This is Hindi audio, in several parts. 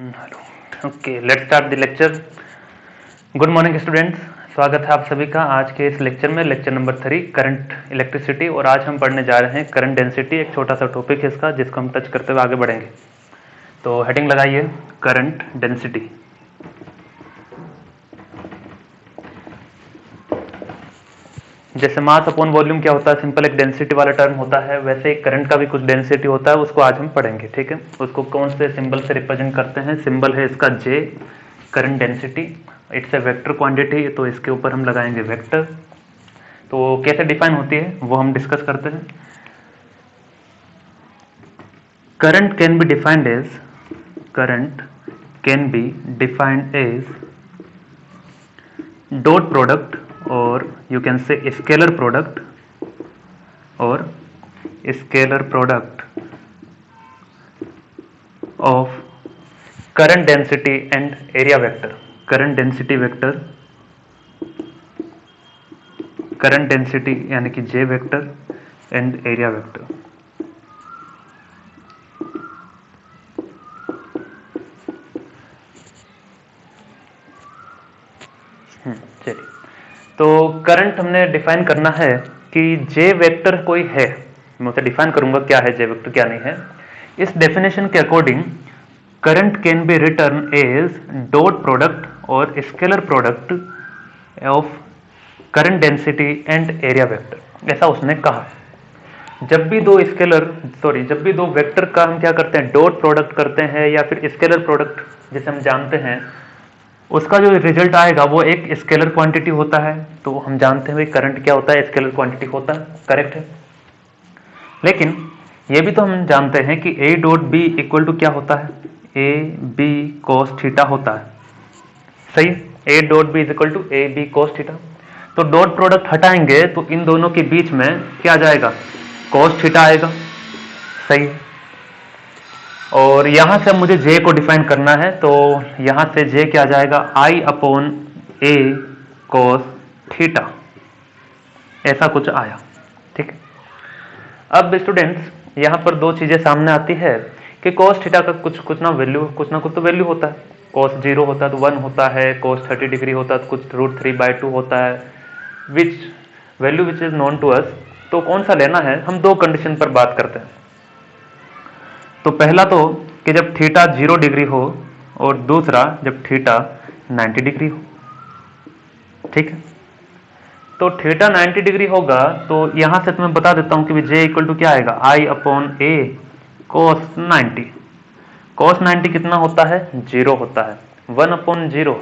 Hello. Okay, let's start the lecture. Good morning students, स्वागत है आप सभी का आज के इस लेक्चर में, लेक्चर नंबर 3 करंट इलेक्ट्रिसिटी। और आज हम पढ़ने जा रहे हैं करंट डेंसिटी। एक छोटा सा टॉपिक है इसका जिसको हम टच करते हुए आगे बढ़ेंगे। तो हेडिंग लगाइए करंट डेंसिटी। जैसे मास अपॉन वॉल्यूम क्या होता है, सिंपल एक डेंसिटी वाला टर्म होता है, वैसे एक करंट का भी कुछ डेंसिटी होता है, उसको आज हम पढ़ेंगे। ठीक है, उसको कौन से सिंबल से रिप्रेजेंट करते हैं? सिंबल है इसका J, current density. It's a vector quantity, तो इसके ऊपर हम लगाएंगे वेक्टर। तो कैसे डिफाइन होती है वो हम डिस्कस करते हैं। Current can be defined as dot product, or you can say scalar product of current density and area vector, current density यानी कि J vector and area vector। चलिए, तो करंट हमने डिफाइन करना है कि J वेक्टर कोई है। मैं उसे डिफाइन करूंगा क्या है J वेक्टर क्या नहीं है। इस डेफिनेशन के according current can be written as dot product और scalar product of current density and area vector, ऐसा उसने कहा। जब भी दो वेक्टर का हम क्या करते हैं, डॉट प्रोडक्ट करते हैं या फिर स्केलर प्रोडक्ट जिसे हम जानते हैं, उसका जो रिजल्ट आएगा वो एक स्केलर क्वांटिटी होता है। तो हम जानते हैं भाई करंट क्या होता है, स्केलर क्वांटिटी होता है, करेक्ट है। लेकिन ये भी तो हम जानते हैं कि A dot B equal to क्या होता है, ए बी कोस थीटा होता है। सही, A dot B is equal to A B cos theta. तो डॉट प्रोडक्ट हटाएंगे तो इन दोनों के बीच में क्या जाएगा, कोस थीटा आएगा। सही, और यहां से मुझे J को डिफाइन करना है, तो यहां से J क्या जाएगा, I upon A cos theta, ऐसा कुछ आया। ठीक है, अब स्टूडेंट्स यहां पर दो चीजें सामने आती है कि कोस थीटा का कुछ ना कुछ तो वैल्यू होता है। कोस 0 होता है तो 1 होता है, कोस 30 डिग्री होता है तो कुछ √3/2 होता है, value which is known to us. तो कौन सा लेना है, हम दो कंडीशन पर बात करते हैं। तो पहला तो कि जब थीटा 0 डिग्री हो, और दूसरा जब थीटा 90 डिग्री हो। ठीक है, तो थीटा 90 डिग्री होगा तो यहां से तुम्हें बता देता हूं कि J इक्वल टू क्या आएगा, I अपॉन ए कोस 90। कोस 90 कितना होता है, 0 होता है। 1 अपॉन 0,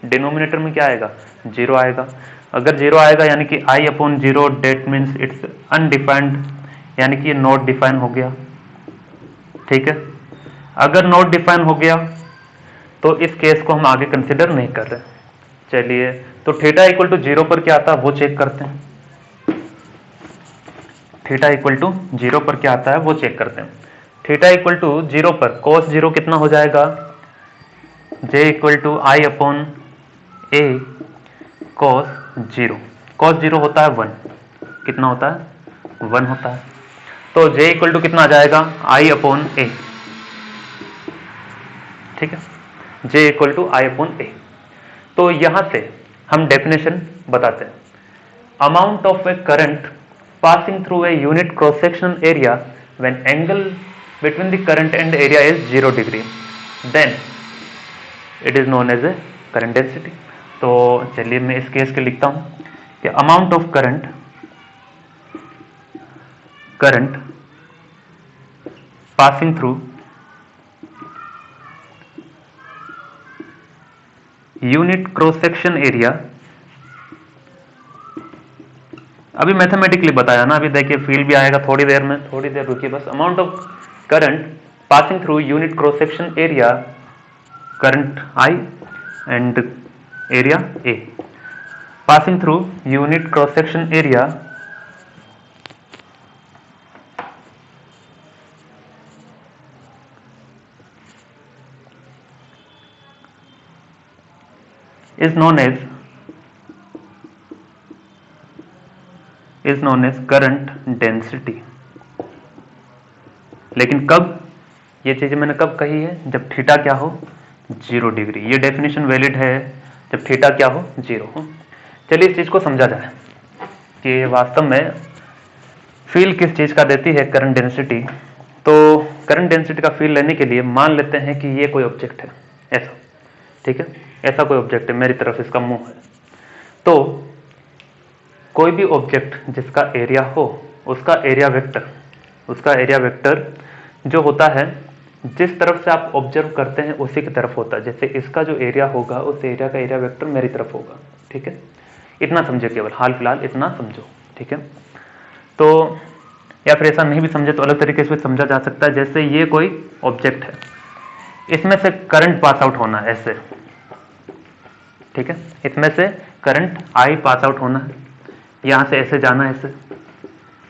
डिनोमिनेटर में क्या आएगा, 0 आएगा। अगर 0 आएगा यानी कि I upon 0, that means it's undefined, यानी कि ये नॉट डिफाइन हो गया। ठीक है, अगर नॉट डिफाइन हो गया तो इस केस को हम आगे कंसिडर नहीं कर रहे। चलिए, तो थीटा इक्वल टू 0 पर क्या आता है वो चेक करते हैं। थीटा इक्वल टू 0 पर क्या आता है वो चेक करते हैं। थीटा इक्वल टू 0 पर cos 0 कितना हो जाएगा, J equal to I upon A cos 0। cos 0 होता है 1, कितना होता है, 1 होता है। तो J इक्वल टू कितना आ जाएगा, I अपॉन ए। ठीक है, J equal to I upon A. तो यहां से हम डेफिनेशन बताते हैं। Amount of a current passing through a unit cross sectional area when angle between the current and area is 0 degree, then it is known as a current density. तो चलिए मैं इस केस के लिखता हूं कि amount of current passing through unit cross section area, अभी मैथमेटिकली बताया ना, अभी देखिए फील्ड भी आएगा थोड़ी देर में, थोड़ी देर रुकिए बस। Amount of current passing through unit cross section area, current I and area A, passing through unit cross section area is known as current density. लेकिन कब, ये चीजें मैंने कब कही है, जब थीटा क्या हो, 0 डिग्री। ये डेफिनेशन वैलिड है जब थीटा क्या हो, 0 हो। चलिए इस चीज को समझा जाए कि वास्तव में फील किस चीज का देती है, करंट डेंसिटी। तो करंट डेंसिटी का फील लेने के लिए मान लेते हैं कि ये कोई ऑब्जेक्ट है, ऐसा, ठीक है, ऐसा कोई ऑब्जेक्ट है, मेरी तरफ इसका मुंह है। तो कोई भी ऑब्जेक्ट जिसका एरिया हो, उसका एरिया वेक्टर जो होता है, जिस तरफ से आप ऑब्जर्व करते हैं उसी की तरफ होता है। जैसे इसका जो एरिया होगा, उस एरिया का एरिया वेक्टर मेरी तरफ होगा, ठीक है। इतना समझे, केवल हाल फिलहाल इतना समझो, ठीक है। तो या फिर ऐसा नहीं भी समझे तो अलग तरीके से समझा जा सकता है। जैसे ये कोई ऑब्जेक्ट है, इसमें से करंट पास आउट होना है ऐसे, ठीक है, इसमें से करंट आई पास आउट होना है, यहां से ऐसे जाना है ऐसे।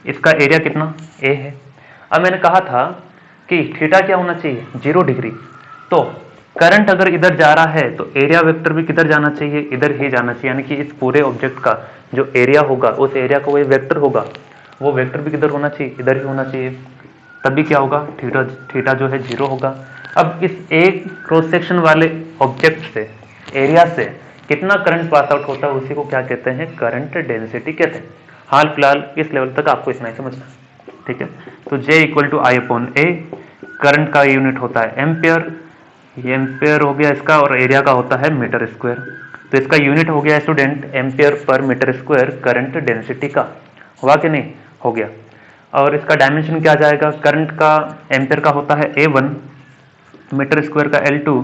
इसका एरिया कितना, ए है। अब मैंने कहा था कि थीटा क्या होना चाहिए, 0 डिग्री। तो करंट अगर इधर जा रहा है तो एरिया वेक्टर भी किधर जाना चाहिए, इधर ही जाना चाहिए। यानी कि इस पूरे ऑब्जेक्ट का जो एरिया होगा, उस एरिया का वही वेक्टर होगा, वो वेक्टर भी किधर होना चाहिए, इधर ही होना चाहिए। तभी क्या होगा, थीटा जो है 0 होगा। अब इस एक क्रॉस सेक्शन वाले ऑब्जेक्ट से, एरिया से कितना करंट पास आउट होता है, उसी को क्या कहते हैं, करंट डेंसिटी कहते हैं। हाल फिलहाल इस लेवल तक आपको इतना ही समझना, ठीक है। तो J equal to I upon A, current का यूनिट होता है एम्पियर, ये एम्पियर हो गया इसका, और एरिया का होता है मीटर स्क्वायर। तो इसका यूनिट हो गया student ampere per metre square current density का, हुआ कि नहीं, हो गया। और इसका डायमेंशन क्या जाएगा, करंट का एम्पियर का होता है A1, मीटर स्क्वायर का L2,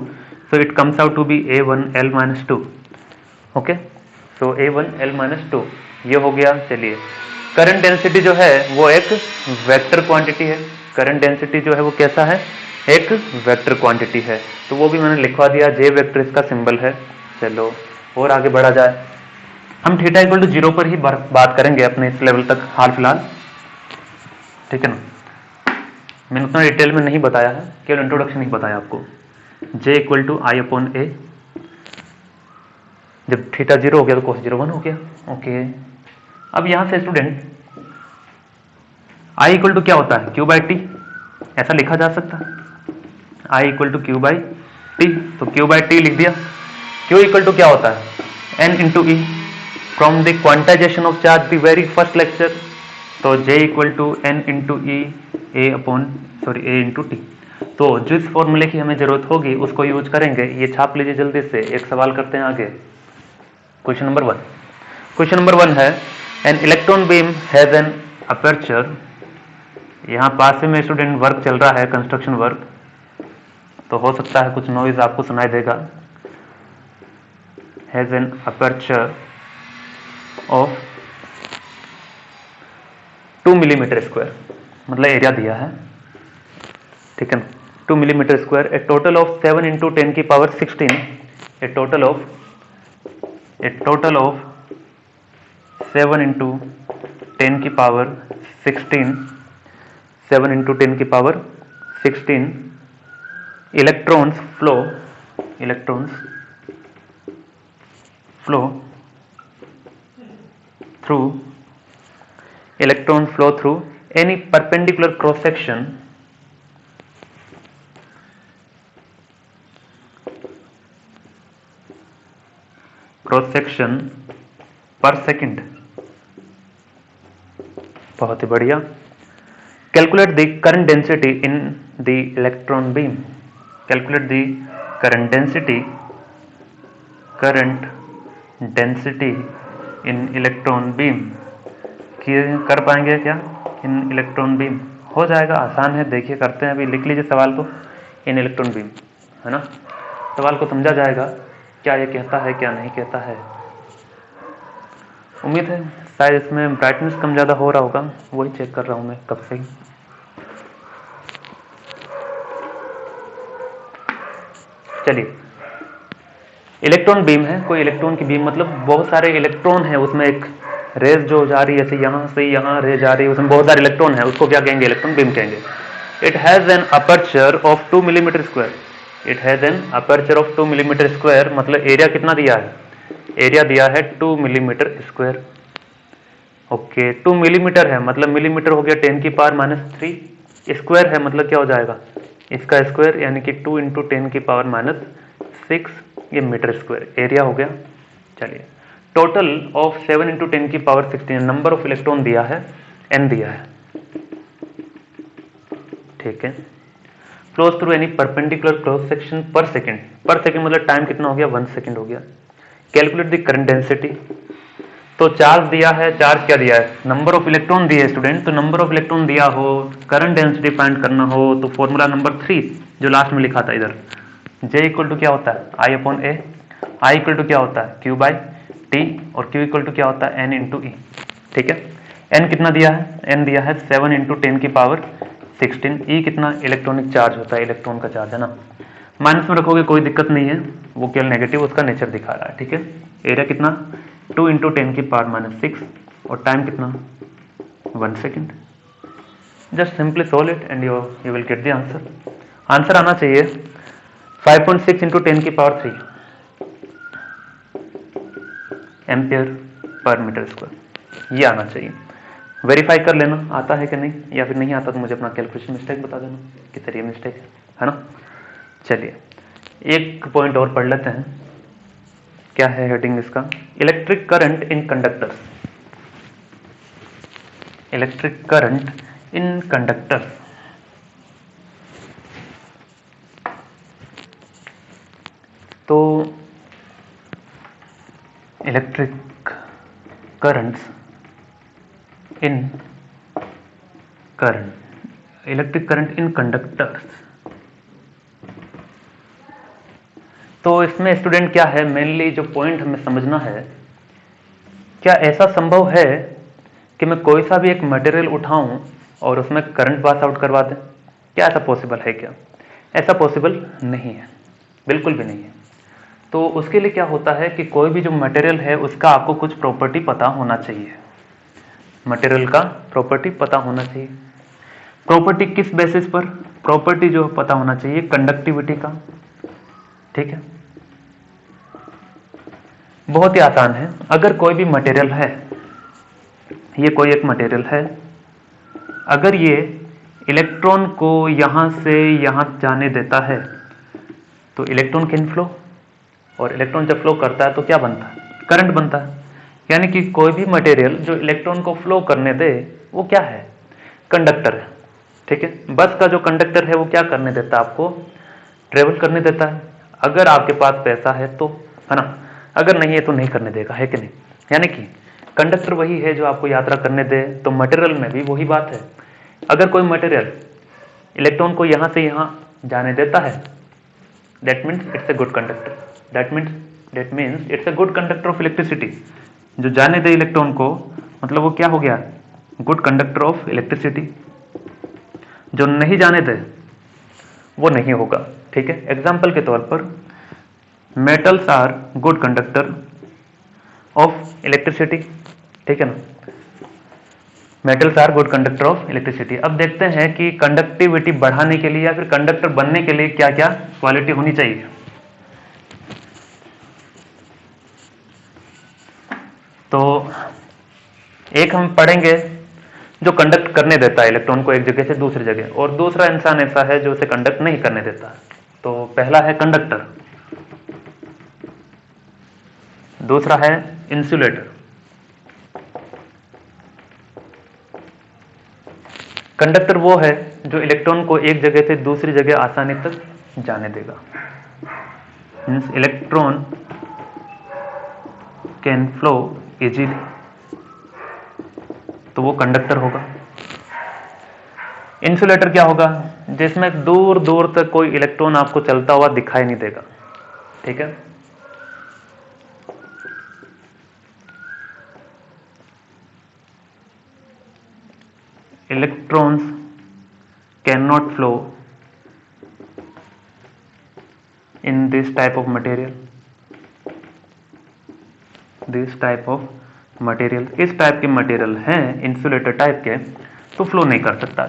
so it comes out to be A1 L-2, okay. So A1 L-2 ये हो गया। चलिए करंट डेंसिटी जो है वो एक वेक्टर क्वांटिटी है। करंट डेंसिटी जो है वो कैसा है, एक वेक्टर क्वांटिटी है। तो वो भी मैंने लिखवा दिया, जे वेक्टर इसका सिंबल है। चलो और आगे बढ़ा जाए। हम थीटा इक्वल टू 0 पर ही बात करेंगे अपने इस लेवल तक हाल फिलहाल, ठीक है ना। मैंने उतना डिटेल में नहीं बताया है, केवल इंट्रोडक्शन ही बताया आपको। J equal to I upon A, जब थीटा 0 हो गया तो कोस 0 1 हो गया, ओके। अब यहां से स्टूडेंट I इक्वल टू क्या होता है, Q बाई टी, ऐसा लिखा जा सकता है, I equal to Q by T. तो Q बाई टी लिख दिया। Q इक्वल टू क्या होता है, N into E, from the quantisation of charge the very first lecture. तो J equal to N into E, A into T. तो जिस फॉर्मूले की हमें जरूरत होगी उसको यूज करेंगे। ये छाप लीजिए जल्दी से। एक सवाल करते हैं आगे, क्वेश्चन नंबर 1। क्वेश्चन नंबर 1 है, an electron beam has an aperture. यहाँ पास में स्टूडेंट वर्क चल रहा है, कंस्ट्रक्शन वर्क, तो हो सकता है कुछ नॉइज आपको सुनाई देगा। Has an aperture of 2 millimetre square, मतलब एरिया दिया है, ठीक है ना, 2 millimetre square, A total of 7 into 10 की power 16, A total of 7 into 10 की पावर 16, 7 इंटू 10 की power 16 electrons flow through any perpendicular cross section per second। बहुत ही बढ़िया। Calculate the current density in the electron beam. Calculate the current density in electron beam. कर पाएंगे क्या, इन इलेक्ट्रॉन बीम? हो जाएगा, आसान है, देखिए करते हैं। अभी लिख लीजिए सवाल को, इन इलेक्ट्रॉन बीम, है ना। सवाल को समझा जाएगा क्या ये कहता है, क्या नहीं कहता है। उम्मीद है शायद इसमें ब्राइटनेस कम ज़्यादा हो रहा होगा, वही चेक कर रहा हूँ मैं कब से ही। चलिए, इलेक्ट्रॉन बीम है, कोई इलेक्ट्रॉन की बीम मतलब बहुत सारे इलेक्ट्रॉन है, उसमें एक रेज जो जा रही है, जैसे यहाँ से यहाँ रेज जा रही है, उसमें बहुत सारे इलेक्ट्रॉन है, उसको क्या कहेंगे, इलेक्ट्रॉन बीम कहेंगे। It has an aperture of 2 millimetre square. It has an aperture of 2 millimetre square, मतलब एरिया कितना दिया है, एरिया दिया है 2 मिलीमीटर स्क्वायर, ओके। 2 मिलीमीटर है मतलब मिलीमीटर हो गया 10 की पावर -3, स्क्वायर है मतलब क्या हो जाएगा, इसका स्क्वायर, यानी कि 2 इंटू 10 की पावर 6, ये मीटर स्क्वायर एरिया हो गया। चलिए, total of 7 × 10⁻16 number of electron दिया है, n दिया है, ठीक है। Flows through any perpendicular cross section पर सेकेंड मतलब टाइम कितना हो गया, 1 सेकेंड हो गया। कैलकुलेट द करंट डेंसिटी, तो चार्ज दिया है, चार्ज क्या दिया है, नंबर ऑफ इलेक्ट्रॉन दिए स्टूडेंट, तो नंबर ऑफ इलेक्ट्रॉन दिया हो, करंट डेंसिटी फाइंड करना हो, तो फॉर्मूला नंबर 3 जो लास्ट में लिखा था इधर, J इक्वल टू क्या होता है, I/A, I इक्वल टू क्या होता है, Q/T, और Q इक्वल टू क्या होता है, N × E, ठीक है। N कितना दिया है, N दिया है 7 × 10⁻16, E कितना इलेक्ट्रॉनिक चार्ज होता है, इलेक्ट्रॉन का चार्ज है ना, माइनस में रखोगे कोई दिक्कत नहीं है, वो केवल नेगेटिव उसका नेचर दिखा रहा है, ठीक है। एरिया कितना 2 × 10⁻6 और टाइम कितना 1 second. Just simply solve it and you will get the answer. Answer आना चाहिए 5.6 × 10⁻3 एम्पियर पर मीटर स्क्वायर, ये आना चाहिए। वेरीफाई कर लेना आता है कि नहीं, या फिर नहीं आता तो मुझे अपना कैलकुलेशन मिस्टेक बता देना कि तेरी ये मिस्टेक है ना। चलिए, एक पॉइंट और पढ़ लेते हैं, क्या है हेडिंग इसका, electric current in conductors, electric current in conductors. तो electric currents in electric current in conductors, तो इसमें स्टूडेंट क्या है, मेनली जो पॉइंट हमें समझना है, क्या ऐसा संभव है कि मैं कोई सा भी एक मटेरियल उठाऊं और उसमें करंट पास आउट करवा दें, क्या ऐसा पॉसिबल है क्या? ऐसा पॉसिबल नहीं है, बिल्कुल भी नहीं है। तो उसके लिए क्या होता है कि कोई भी जो मटेरियल है उसका आपको कुछ प्रॉपर्टी पता होना चाहिए, मटेरियल का प्रॉपर्टी पता होना चाहिए। प्रॉपर्टी किस बेसिस पर? प्रॉपर्टी जो पता होना चाहिए कंडक्टिविटी का, ठीक है। बहुत ही आसान है, अगर कोई भी मटेरियल है, ये कोई एक मटेरियल है, अगर ये इलेक्ट्रॉन को यहां से यहां जाने देता है तो इलेक्ट्रॉन कैन फ्लो, और इलेक्ट्रॉन जब फ्लो करता है तो क्या बनता है, करंट बनता है। यानी कि कोई भी मटेरियल जो इलेक्ट्रॉन को फ्लो करने दे वो क्या है, कंडक्टर है, ठीक है। बस का जो कंडक्टर है वो क्या करने देता है, आपको ट्रेवल करने देता है, अगर आपके पास पैसा है तो, है ना, अगर नहीं है तो नहीं करने देगा, है कि नहीं। यानी कि कंडक्टर वही है जो आपको यात्रा करने दे, तो मटेरियल में भी वही बात है। अगर कोई मटेरियल इलेक्ट्रॉन को यहां से यहां जाने देता है, that means it's a good conductor, that means it's a good conductor of electricity. जो जाने दे इलेक्ट्रॉन को, मतलब वो क्या हो गया, गुड कंडक्टर ऑफ इलेक्ट्रिसिटी। जो नहीं जाने दे वो नहीं होगा, ठीक है। एग्जाम्पल के तौर पर metals are good conductor of electricity, ठीक है ना, metals are good conductor of electricity. अब देखते हैं कि कंडक्टिविटी बढ़ाने के लिए या फिर कंडक्टर बनने के लिए क्या क्या क्वालिटी होनी चाहिए। तो एक हम पढ़ेंगे जो कंडक्ट करने देता है इलेक्ट्रॉन को एक जगह से दूसरी जगह, और दूसरा इंसान ऐसा है जो उसे कंडक्ट नहीं करने देता। तो पहला है कंडक्टर, दूसरा है इंसुलेटर। कंडक्टर वो है जो इलेक्ट्रॉन को एक जगह से दूसरी जगह आसानी तक जाने देगा, means electron can flow easily, तो वो कंडक्टर होगा। इंसुलेटर क्या होगा, जिसमें दूर दूर तक कोई इलेक्ट्रॉन आपको चलता हुआ दिखाई नहीं देगा, ठीक है। Electrons can not flow in this type of material, this type of material, इस टाइप के मटेरियल हैं इंसुलेटर टाइप के, तो फ्लो नहीं कर सकता।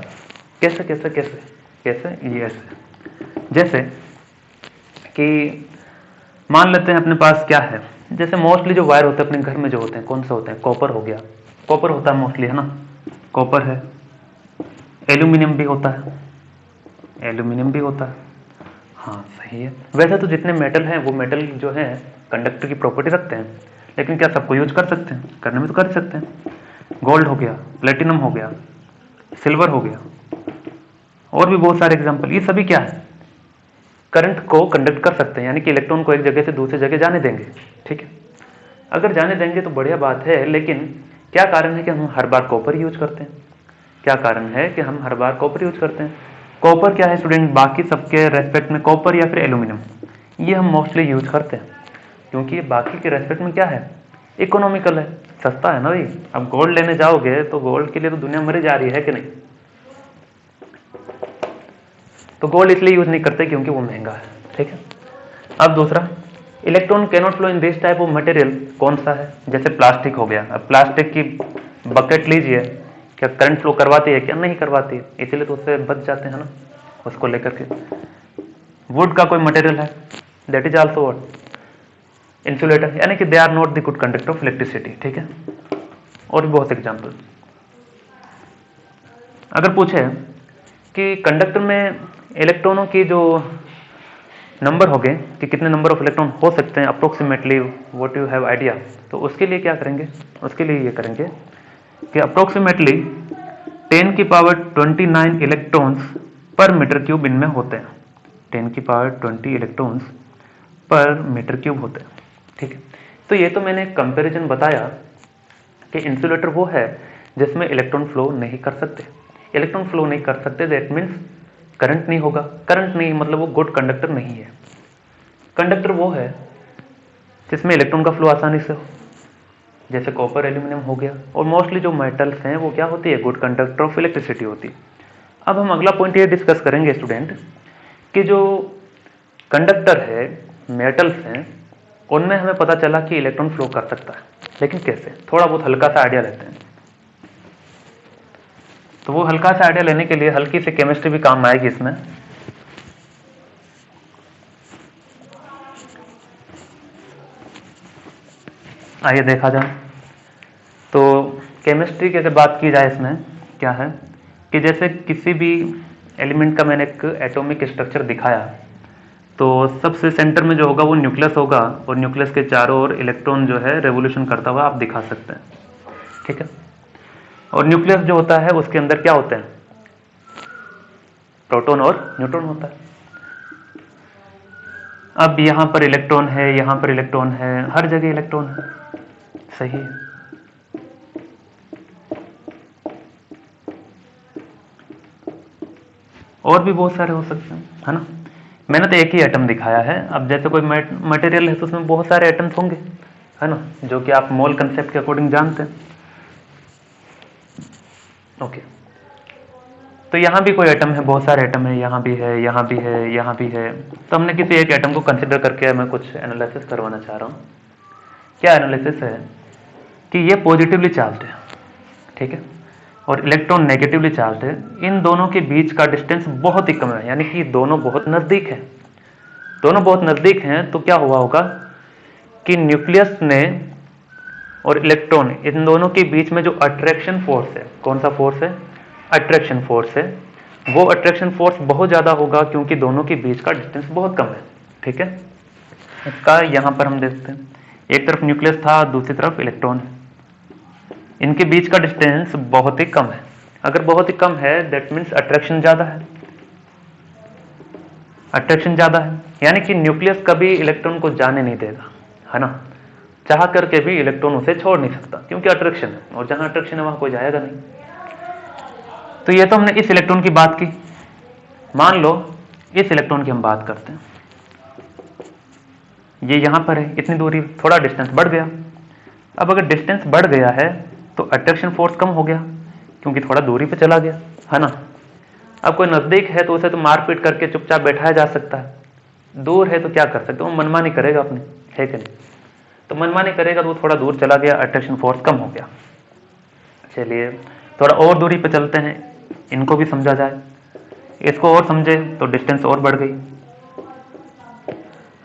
कैसे कैसे कैसे कैसे, ये ऐसे, जैसे कि मान लेते हैं अपने पास क्या है, जैसे मोस्टली जो वायर होते हैं अपने घर में जो होते हैं, कौन से होते हैं, कॉपर हो गया, कॉपर होता है मोस्टली, है ना, कॉपर है। एल्यूमिनियम भी होता है, एल्यूमिनियम भी होता है, हाँ सही है। वैसे तो जितने मेटल हैं वो मेटल जो है कंडक्टर की प्रॉपर्टी रखते हैं, लेकिन क्या सबको यूज कर सकते हैं? करने में तो कर सकते हैं। गोल्ड हो गया, प्लेटिनम हो गया, सिल्वर हो गया, और भी बहुत सारे एग्जाम्पल, ये सभी क्या है? करंट को कंडक्ट कर सकते हैं, यानी कि इलेक्ट्रॉन को एक जगह से दूसरी जगह जाने देंगे। ठीक है, अगर जाने देंगे तो बढ़िया बात है, लेकिन क्या कारण है कि हम हर बार कॉपर यूज करते हैं? क्या कारण है कि हम हर बार कॉपर यूज करते हैं? कॉपर क्या है स्टूडेंट, बाकी सबके रेस्पेक्ट में कॉपर या फिर एल्यूमिनियम, ये हम मोस्टली यूज करते हैं, क्योंकि ये बाकी के रेस्पेक्ट में क्या है? इकोनॉमिकल है, सस्ता है ना भाई। अब गोल्ड लेने जाओगे तो गोल्ड के लिए तो दुनिया मरी जा रही है कि नहीं? तो गोल्ड इसलिए यूज नहीं करते क्योंकि वो महंगा है। ठीक है, अब दूसरा, electron cannot flow in this type of material, कौन सा है? जैसे प्लास्टिक हो गया। अब प्लास्टिक की बकेट लीजिए, क्या करंट फ्लो करवाती है? क्या नहीं करवाती है, इसीलिए तो उससे बच जाते हैं ना उसको लेकर के। वुड का कोई मटेरियल है, that is also what? Insulator, यानी कि they are not the good conductor of electricity. ठीक है, और भी बहुत एग्जाम्पल। अगर पूछे कि कंडक्टर में इलेक्ट्रॉनों की जो नंबर हो गए कि कितने नंबर ऑफ इलेक्ट्रॉन हो सकते हैं approximately, what you have idea, तो उसके लिए क्या करेंगे? उसके लिए ये करेंगे कि अप्रोक्सीमेटली 10 की पावर 29 इलेक्ट्रॉन्स पर मीटर क्यूब इनमें होते हैं। 10 की पावर 20 इलेक्ट्रॉन्स पर मीटर क्यूब होते हैं। ठीक है, तो ये तो मैंने कंपैरिजन बताया कि इंसुलेटर वो है जिसमें इलेक्ट्रॉन फ्लो नहीं कर सकते। इलेक्ट्रॉन फ्लो नहीं कर सकते, दैट मीन्स करंट नहीं होगा। करंट नहीं मतलब वो गुड कंडक्टर नहीं है। कंडक्टर वो है जिसमें इलेक्ट्रॉन का फ्लो आसानी से हो, जैसे कॉपर, एल्यूमिनियम हो गया। और मोस्टली जो मेटल्स हैं वो क्या होती है? गुड कंडक्टर ऑफ इलेक्ट्रिसिटी होती है। अब हम अगला पॉइंट ये डिस्कस करेंगे स्टूडेंट कि जो कंडक्टर है, मेटल्स हैं, उनमें हमें पता चला कि इलेक्ट्रॉन फ्लो कर सकता है, लेकिन कैसे? थोड़ा बहुत हल्का सा आइडिया लेते हैं। तो वो हल्का सा आइडिया लेने के लिए हल्की सी केमिस्ट्री भी काम आएगी इसमें। आइए देखा जाए। तो केमिस्ट्री की अगर बात की जाए, इसमें क्या है कि जैसे किसी भी एलिमेंट का मैंने एक एटॉमिक स्ट्रक्चर दिखाया, तो सबसे सेंटर में जो होगा वो न्यूक्लियस होगा, और न्यूक्लियस के चारों ओर इलेक्ट्रॉन जो है रेवोल्यूशन करता हुआ आप दिखा सकते हैं। ठीक है, और न्यूक्लियस जो होता है उसके अंदर क्या होते हैं? प्रोटॉन और न्यूट्रॉन होता है। अब यहां पर इलेक्ट्रॉन है, यहां पर इलेक्ट्रॉन है, हर जगह इलेक्ट्रॉन है। सही है, और भी बहुत सारे हो सकते हैं, है ना। मैंने तो एक ही एटम दिखाया है। अब जैसे कोई मटेरियल है तो उसमें बहुत सारे एटम्स होंगे, है ना, जो कि आप मोल कंसेप्ट के अकॉर्डिंग जानते हैं। ओके, तो यहाँ भी कोई एटम है, बहुत सारे एटम है, यहाँ भी है, यहाँ भी है, यहाँ भी है। तो हमने किसी एक एटम को कंसिडर करके मैं कुछ एनालिसिस करवाना चाह रहा हूँ। क्या एनालिसिस है कि ये पॉजिटिवली चार्ज्ड है, ठीक है, और इलेक्ट्रॉन नेगेटिवली चार्ज्ड है। इन दोनों के बीच का डिस्टेंस बहुत ही कम है, यानी कि दोनों बहुत नजदीक हैं। दोनों बहुत नजदीक हैं तो क्या हुआ होगा कि न्यूक्लियस ने और इलेक्ट्रॉन, इन दोनों के बीच में जो अट्रैक्शन फोर्स है, कौन सा फोर्स है? अट्रैक्शन फोर्स है। वो अट्रैक्शन फोर्स बहुत ज्यादा होगा क्योंकि दोनों के बीच का डिस्टेंस बहुत कम है। ठीक है, इसका यहां पर हम देखते हैं, एक तरफ न्यूक्लियस था, दूसरी तरफ इलेक्ट्रॉन है। इनके बीच का डिस्टेंस बहुत ही कम है। अगर बहुत ही कम है दैट मीन्स अट्रैक्शन ज्यादा है। अट्रैक्शन ज्यादा है यानी कि न्यूक्लियस कभी इलेक्ट्रॉन को जाने नहीं देगा, है ना। चाह करके भी इलेक्ट्रॉन उसे छोड़ नहीं सकता क्योंकि अट्रैक्शन है, और जहां अट्रैक्शन है वहां कोई जाएगा नहीं। तो ये तो हमने इस इलेक्ट्रॉन की बात की। मान लो इस इलेक्ट्रॉन की हम बात करते हैं, ये यहां पर है, इतनी दूरी, थोड़ा डिस्टेंस बढ़ गया। अब अगर डिस्टेंस बढ़ गया है तो अट्रैक्शन फोर्स कम हो गया क्योंकि थोड़ा दूरी पे चला गया, है ना। अब कोई नजदीक है तो उसे तो मारपीट करके चुपचाप बैठाया जा सकता है, दूर है तो क्या कर सकते हो, मनमानी करेगा अपनी, है कि नहीं। तो मनमानी करेगा तो थोड़ा दूर चला गया, अट्रैक्शन फोर्स कम हो गया। चलिए थोड़ा और दूरी पे चलते हैं, इनको भी समझा जाए। इसको और समझे तो डिस्टेंस और बढ़ गई।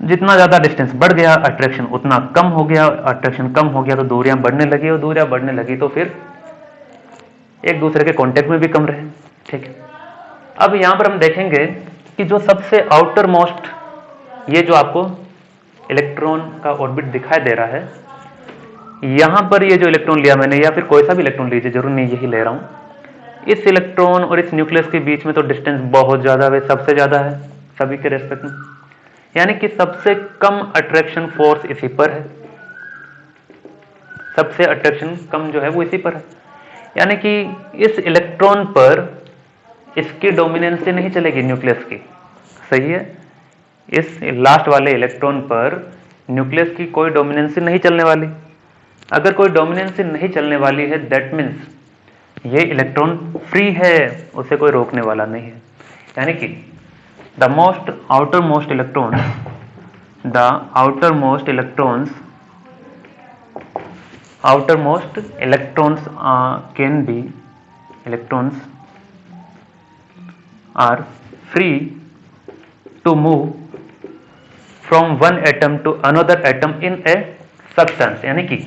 जितना ज्यादा डिस्टेंस बढ़ गया अट्रैक्शन उतना कम हो गया, अट्रैक्शन कम हो गया तो दूरियां बढ़ने लगी, और दूरियां बढ़ने लगी तो फिर एक दूसरे के कांटेक्ट में भी कम रहे। ठीक है, अब यहां पर हम देखेंगे कि जो सबसे आउटर मोस्ट, ये जो आपको इलेक्ट्रॉन का ऑर्बिट दिखाई दे रहा है, यहां पर ये जो इलेक्ट्रॉन लिया मैंने, या फिर कोई सा भी इलेक्ट्रॉन लीजिए, जरूर नहीं यही ले रहा हूं, इस इलेक्ट्रॉन और इस न्यूक्लियस के बीच में तो डिस्टेंस बहुत ज्यादा है, सबसे ज्यादा है सभी के रेस्पेक्ट में, यानी कि सबसे कम अट्रैक्शन फोर्स इसी पर है, सबसे अट्रैक्शन कम जो है वो इसी पर है। यानी कि इस इलेक्ट्रॉन पर इसकी डोमिनेंसी नहीं चलेगी न्यूक्लियस की, सही है, इस लास्ट वाले इलेक्ट्रॉन पर न्यूक्लियस की कोई डोमिनेंसी नहीं चलने वाली। अगर कोई डोमिनेंसी नहीं चलने वाली है, दैट मीन्स ये इलेक्ट्रॉन फ्री है, उसे कोई रोकने वाला नहीं है। यानी कि the most outer most electron, the outermost electrons are free to move from one atom to another atom in a substance। यानी कि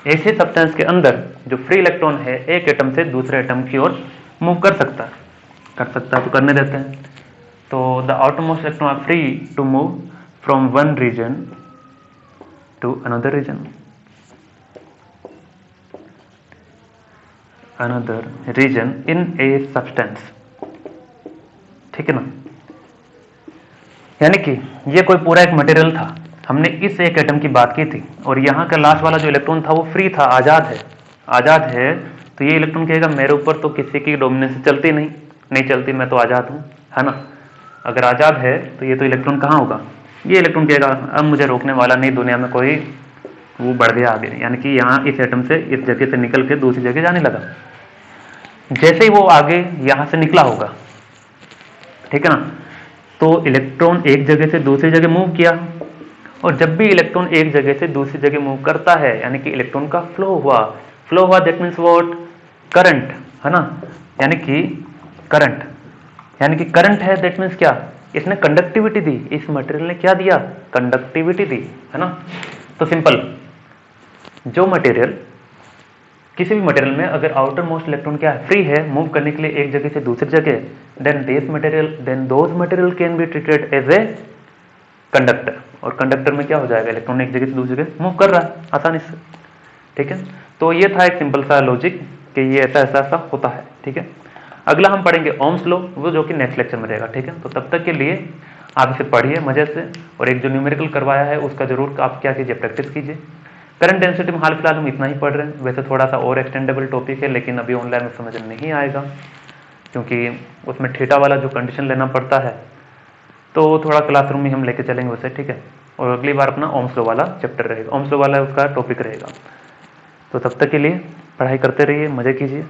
ऐसे सब्सटेंस के अंदर जो फ्री इलेक्ट्रॉन है एक एटम से दूसरे एटम की ओर मूव कर सकता है, तो करने देते हैं। तो the outermost electron are free to move from one region to another region in a substance, ठीक है ना। यानी कि ये कोई पूरा एक मटेरियल था, हमने इस एक एटम की बात की थी, और यहाँ का लास्ट वाला जो इलेक्ट्रॉन था वो फ्री था, आजाद है। तो ये इलेक्ट्रॉन कहेगा मेरे ऊपर तो किसी की डोमिनेंस चलती नहीं चलती, मैं तो आजाद हूँ, है ना। अगर आजाद है तो ये तो इलेक्ट्रॉन कहाँ होगा, ये इलेक्ट्रॉन कहेगा अब मुझे रोकने वाला नहीं, दुनिया में कोई, वो बढ़ गया आगे, यानी कि यहाँ इस एटम से इस जगह से निकल के दूसरी जगह जाने लगा। जैसे ही वो आगे यहाँ से निकला होगा, ठीक है ना, तो इलेक्ट्रॉन एक जगह से दूसरी जगह मूव किया, और जब भी इलेक्ट्रॉन एक जगह से दूसरी जगह मूव करता है, यानी कि इलेक्ट्रॉन का फ्लो हुआ, दैट मीन्स व्हाट, करंट, है ना। यानी कि करंट है, दैट मीन्स क्या, इसने कंडक्टिविटी दी, इस मटेरियल ने क्या दिया, कंडक्टिविटी दी, है ना। तो सिंपल, जो मटेरियल, किसी भी मटेरियल में अगर आउटर मोस्ट इलेक्ट्रॉन क्या है, फ्री है मूव करने के लिए एक जगह से दूसरी जगह, then those material can be treated as a conductor. और कंडक्टर में क्या हो जाएगा, इलेक्ट्रॉन एक जगह से दूसरी जगह मूव कर रहा है आसानी से, ठीक है। तो ये था एक सिंपल सा लॉजिक कि ये ऐसा होता है, ठीक है। अगला हम पढ़ेंगे ओम्स लॉ, वो जो कि नेक्स्ट लेक्चर में रहेगा, ठीक है। तो तब तक के लिए आप इसे पढ़िए मजे से, और एक जो न्यूमेरिकल करवाया है उसका जरूर आप क्या कीजिए, प्रैक्टिस कीजिए। करंट डेंसिटी में हाल फिलहाल हम इतना ही पढ़ रहे हैं, वैसे थोड़ा सा और एक्सटेंडेबल टॉपिक है, लेकिन अभी ऑनलाइन में समझ नहीं आएगा, क्योंकि उसमें थीटा वाला जो कंडीशन लेना पड़ता है, तो थोड़ा क्लासरूम में हम लेके चलेंगे उसे, ठीक है। और अगली बार अपना ओम्स लॉ वाला चैप्टर रहेगा, ओम्स लॉ वाला उसका टॉपिक रहेगा। तो तब तक के लिए पढ़ाई करते रहिए, मजे कीजिए।